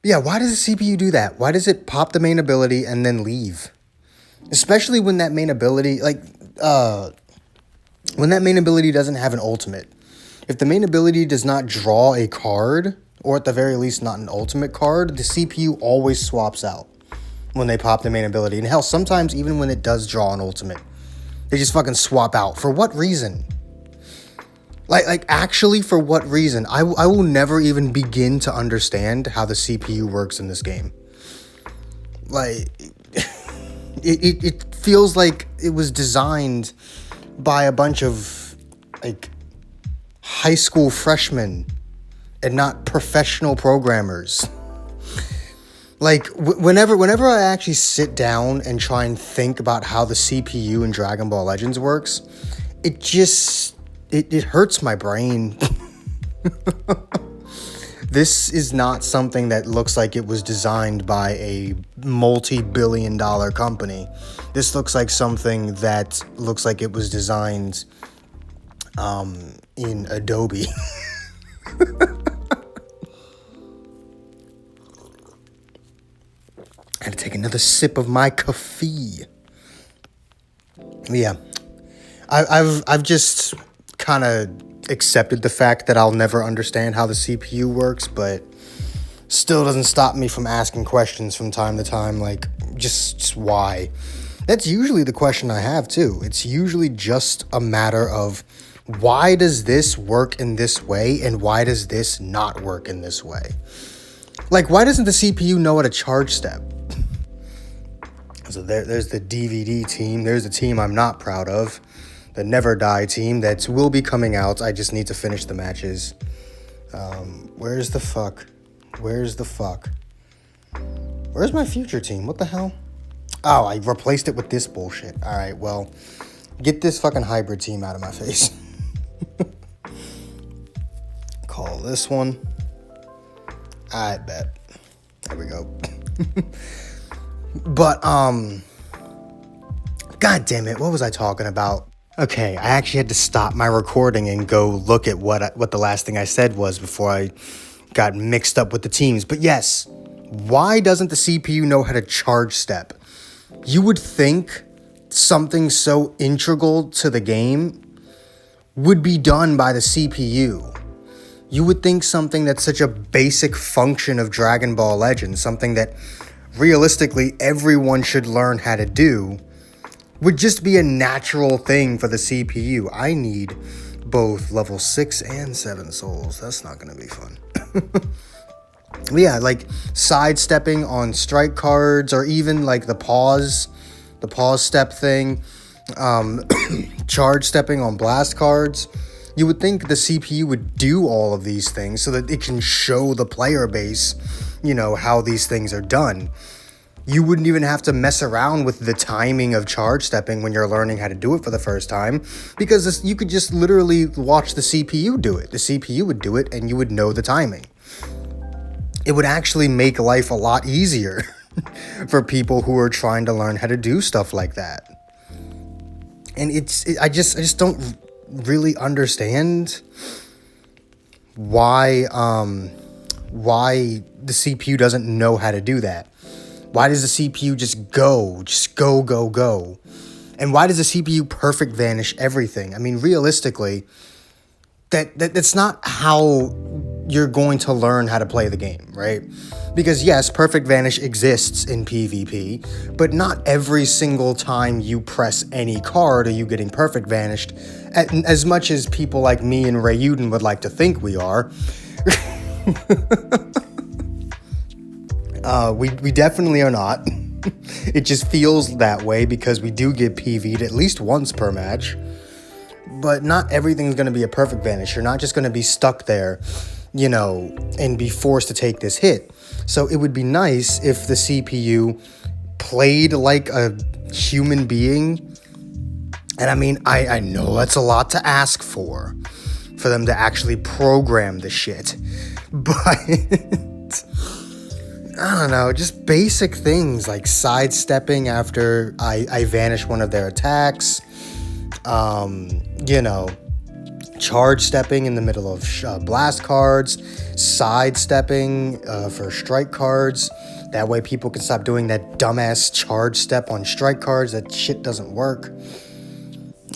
Yeah, why does the CPU do that? Why does it pop the main ability and then leave? Especially when that main ability, uh, when that main ability doesn't have an ultimate. If the main ability does not draw a card, or at the very least not an ultimate card, the CPU always swaps out when they pop the main ability. And hell, sometimes even when it does draw an ultimate, they just fucking swap out. For what reason? Like actually, for what reason? I will never even begin to understand how the CPU works in this game. Like, it feels like it was designed by a bunch of, like, high school freshmen and not professional programmers. Like, whenever I actually sit down and try and think about how the CPU in Dragon Ball Legends works, it just it hurts my brain. This is not something that looks like it was designed by a multi-billion-dollar company. This looks like something that looks like it was designed in Adobe. I had to take another sip of my coffee. Yeah, I've just kind of accepted the fact that I'll never understand how the CPU works, but still doesn't stop me from asking questions from time to time, like, just why? That's usually the question I have too. It's usually just a matter of, why does this work in this way and why does this not work in this way? Like, why doesn't the CPU know how to charge step? So there's the DVD team. There's the team I'm not proud of. The Never Die team that will be coming out. I just need to finish the matches. Where's the fuck? Where's the fuck? Where's my future team? What the hell? Oh, I replaced it with this bullshit. Alright, well, get this fucking hybrid team out of my face. Call this one. I bet. There we go. But, God damn it, what was I talking about? Okay, I actually had to stop my recording and go look at what the last thing I said was before I got mixed up with the teams. But yes, why doesn't the CPU know how to charge step? You would think something so integral to the game would be done by the CPU. You would think something that's such a basic function of Dragon Ball Legends, something that realistically everyone should learn how to do, would just be a natural thing for the CPU. I need both level 6 and 7 souls. That's not going to be fun. Yeah, like sidestepping on strike cards, or even like the pause step thing, charge stepping on blast cards. You would think the CPU would do all of these things so that it can show the player base, how these things are done. You wouldn't even have to mess around with the timing of charge stepping when you're learning how to do it for the first time, because you could just literally watch the CPU do it. The CPU would do it and you would know the timing. It would actually make life a lot easier for people who are trying to learn how to do stuff like that. And I just don't really understand why the CPU doesn't know how to do that. Why does the CPU just go? And why does the CPU perfect vanish everything? I mean, realistically, that's not how you're going to learn how to play the game, right? Because yes, perfect vanish exists in PvP, but not every single time you press any card are you getting perfect vanished, as much as people like me and Rayuden would like to think we are. We definitely are not. It just feels that way because we do get PV'd at least once per match. But not everything's going to be a perfect vanish. You're not just going to be stuck there, and be forced to take this hit. So it would be nice if the CPU played like a human being. And I mean, I know that's a lot to ask for them to actually program the shit. But I don't know, just basic things like sidestepping after I vanish one of their attacks. charge stepping in the middle of blast cards, side stepping for strike cards. That way people can stop doing that dumbass charge step on strike cards. That shit doesn't work.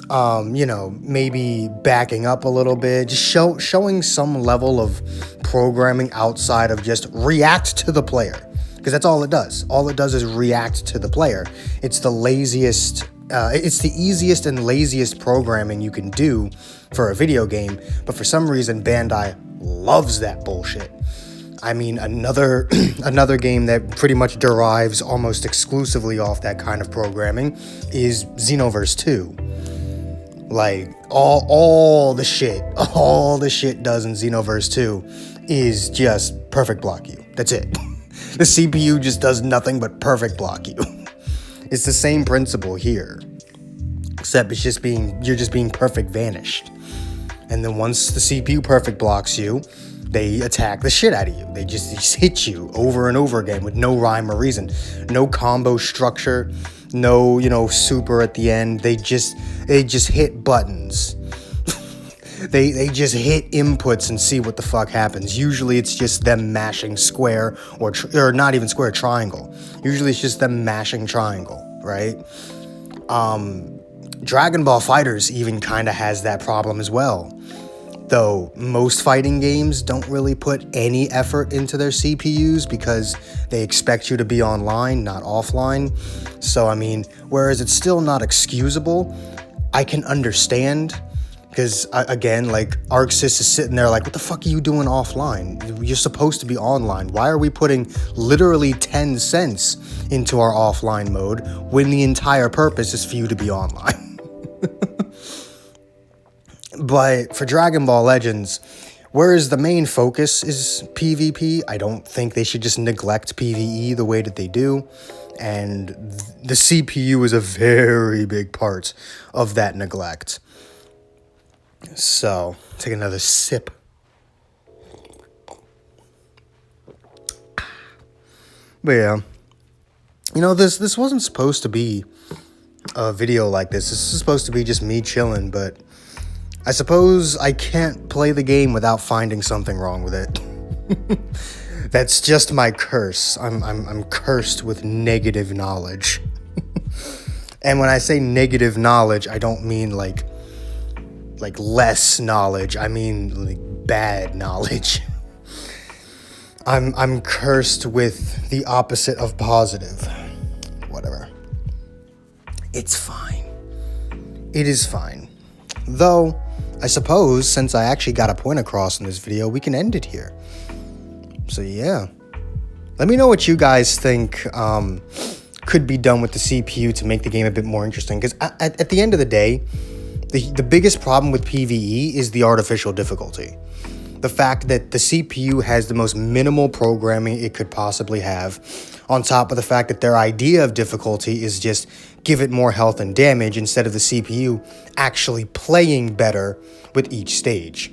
Maybe backing up a little bit, just showing some level of programming outside of just react to the player. Because that's all it does. All it does is react to the player. It's the laziest, it's the easiest and laziest programming you can do for a video game. But for some reason, Bandai loves that bullshit. I mean, another game that pretty much derives almost exclusively off that kind of programming is Xenoverse 2. Like, all the shit does in Xenoverse 2 is just perfect block you. That's it. The CPU just does nothing but perfect block you. It's the same principle here, except you're just being perfect vanished. And then once the CPU perfect blocks you, they attack the shit out of you. They just hit you over and over again with no rhyme or reason. No combo structure, no, super at the end. They just hit buttons. They just hit inputs and see what the fuck happens. Usually it's just them mashing square or not even square, triangle. Usually it's just them mashing triangle, right? Dragon Ball FighterZ even kind of has that problem as well. Though most fighting games don't really put any effort into their CPUs because they expect you to be online, not offline. So, I mean, whereas it's still not excusable, I can understand. Because, again, like, ArcSys is sitting there like, what the fuck are you doing offline? You're supposed to be online. Why are we putting literally 10 cents into our offline mode when the entire purpose is for you to be online? But for Dragon Ball Legends, whereas the main focus is PvP, I don't think they should just neglect PvE the way that they do. And the CPU is a very big part of that neglect. So, take another sip. But yeah, this wasn't supposed to be a video like this. This is supposed to be just me chilling, but I suppose I can't play the game without finding something wrong with it. That's just my curse. I'm cursed with negative knowledge. And when I say negative knowledge, I don't mean like less knowledge. I mean like bad knowledge. I'm cursed with the opposite of positive. Whatever. It's fine. It is fine. Though, I suppose, since I actually got a point across in this video, we can end it here. So yeah. Let me know what you guys think could be done with the CPU to make the game a bit more interesting. Because at the end of the day, the biggest problem with PvE is the artificial difficulty. The fact that the CPU has the most minimal programming it could possibly have, on top of the fact that their idea of difficulty is just give it more health and damage instead of the CPU actually playing better with each stage.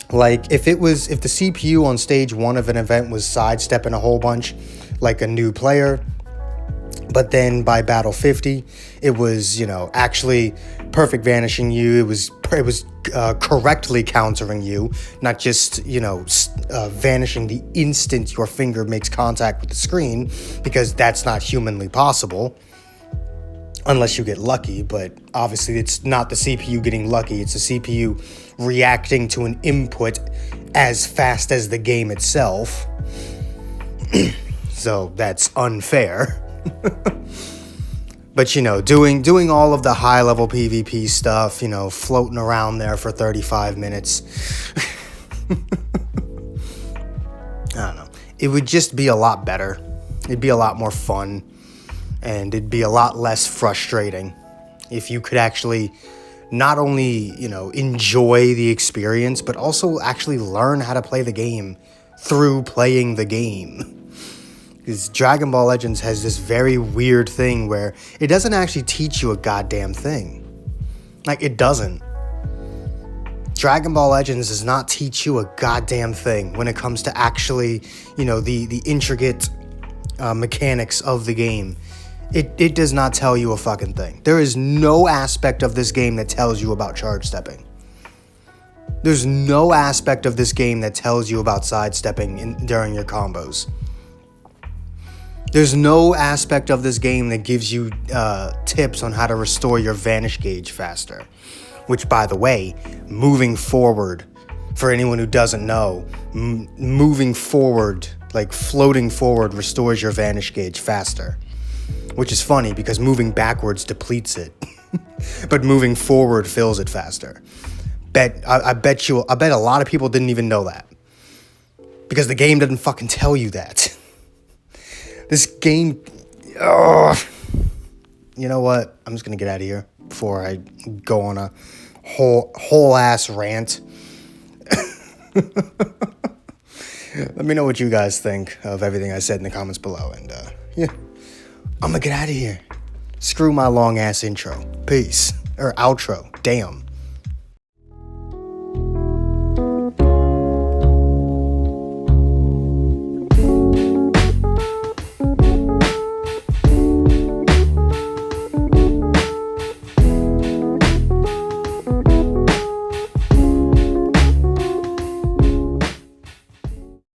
Like, if the CPU on stage 1 of an event was sidestepping a whole bunch, like a new player, but then by battle 50, it was, actually perfect vanishing you. It was correctly countering you, not just, vanishing the instant your finger makes contact with the screen, because that's not humanly possible. Unless you get lucky, but obviously it's not the CPU getting lucky. It's the CPU reacting to an input as fast as the game itself. So that's unfair. But, doing all of the high-level PvP stuff, floating around there for 35 minutes. I don't know. It would just be a lot better. It'd be a lot more fun. And it'd be a lot less frustrating if you could actually not only, enjoy the experience, but also actually learn how to play the game through playing the game. Because Dragon Ball Legends has this very weird thing where it doesn't actually teach you a goddamn thing. Like, it doesn't. Dragon Ball Legends does not teach you a goddamn thing when it comes to actually, the intricate mechanics of the game. It does not tell you a fucking thing. There is no aspect of this game that tells you about charge stepping. There's no aspect of this game that tells you about sidestepping during your combos. There's no aspect of this game that gives you tips on how to restore your vanish gauge faster. Which, by the way, moving forward, for anyone who doesn't know, moving forward, like floating forward, restores your vanish gauge faster. Which is funny because moving backwards depletes it. But moving forward fills it faster. I bet a lot of people didn't even know that. Because the game doesn't fucking tell you that. This game, you know what? I'm just gonna get out of here before I go on a whole ass rant. Let me know what you guys think of everything I said in the comments below, and yeah, I'm gonna get out of here. Screw my long ass intro. Peace. Or outro. Damn.